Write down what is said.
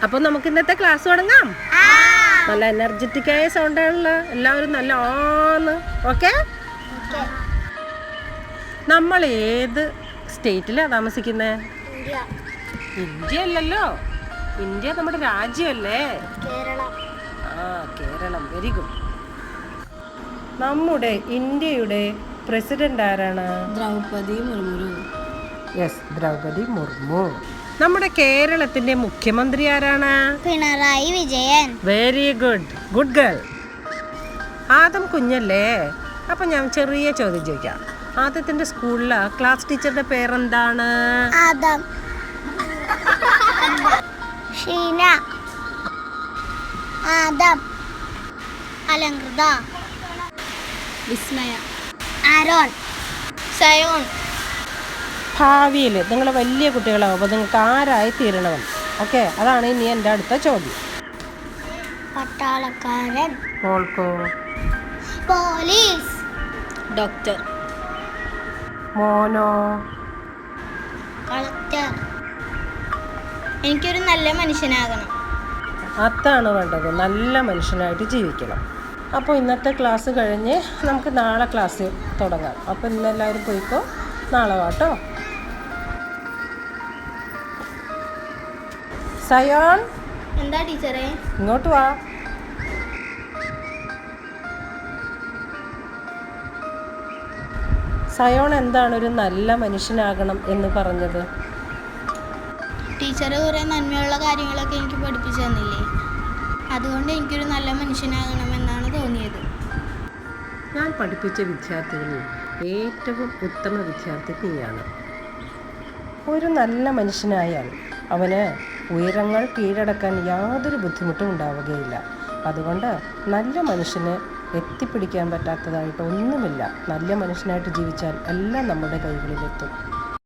അപ്പോൾ നമുക്ക് ഇന്നത്തെ ക്ലാസ് തുടങ്ങാം. നല്ല എനർജറ്റിക് ആയ സൗണ്ടാണല്ലോ. എല്ലാവരും നല്ല ആന്ന്. ഓക്കെ. നമ്മൾ ഏത് സ്റ്റേറ്റിലാണ് താമസിക്കുന്നത്? ഇന്ത്യ അല്ലല്ലോ. ഇന്ത്യ നമ്മുടെ രാജ്യമല്ലേ. കേരളം. Very good. നമ്മുടെ ഇന്ത്യയുടെ പ്രസിഡന്റ് ആരാണ്? ദ്രൗപദി മുർമു. യെസ്, ദ്രൗപദി മുർമു. നമ്മുടെ കേരളത്തിന്റെ മുഖ്യമന്ത്രി ആരാണ്? Pinarayi Vijayan. Very good. Good girl. Adam കുഞ്ഞല്ലേ? അപ്പം ഞാൻ ചെറിയ ചോദ്യം ചോദിക്കാം. ആദത്തിന്റെ സ്കൂളിലെ ക്ലാസ് ടീച്ചറുടെ പേരെന്താണ്? ആദം. ഷീന. ആദം. അലങ്കൃത. വിസ്മയ. ആരോൺ. സയോൺ. ഭാവിയിൽ നിങ്ങൾ വലിയ കുട്ടികളാവുമ്പോൾ നിങ്ങൾക്ക് ആരായി തീരണം? ഓക്കെ, അതാണ് ഇനി എൻ്റെ അടുത്ത ചോദ്യം. പട്ടാളക്കാരൻ. മോൾക്കോ? പോലീസ്. ഡോക്ടർ. മോനോ? കളക്ടർ. എനിക്കൊരു നല്ല മനുഷ്യനാകണം. അതാണ് വേണ്ടത്. നല്ല മനുഷ്യനായിട്ട് ജീവിക്കണം. അപ്പോൾ ഇന്നത്തെ ക്ലാസ് കഴിഞ്ഞ് നമുക്ക് നാളെ ക്ലാസ് തുടങ്ങാം. അപ്പോൾ ഇന്നെല്ലാവരും പോയിക്കോ. നാളെ വാട്ടോ. സയോൺ, എന്താ ടീച്ചറേ? ഇങ്ങോട്ട് വാ. സയോൺ എന്താണ് ഒരു നല്ല മനുഷ്യനാകണം എന്ന് പറഞ്ഞത്? ടീച്ചർ കുറേ നന്മയുള്ള കാര്യങ്ങളൊക്കെ എനിക്ക് പഠിപ്പിച്ചു തന്നില്ലേ, അതുകൊണ്ട് എനിക്കൊരു നല്ല മനുഷ്യനാകണമെന്നാണ് തോന്നിയത്. ഞാൻ പഠിപ്പിച്ച വിദ്യാർത്ഥികളിൽ ഏറ്റവും ഉത്തമ വിദ്യാർത്ഥി നീയാണ്. ഒരു നല്ല മനുഷ്യനായാൽ അവന് ഉയരങ്ങൾ കീഴടക്കാൻ യാതൊരു ബുദ്ധിമുട്ടും ഉണ്ടാവുകയില്ല. അതുകൊണ്ട് നല്ല മനുഷ്യന് എത്തിപ്പിടിക്കാൻ പറ്റാത്തതായിട്ട് ഒന്നുമില്ല. നല്ല മനുഷ്യനായിട്ട് ജീവിച്ചാൽ എല്ലാം നമ്മുടെ കൈകളിലെത്തും.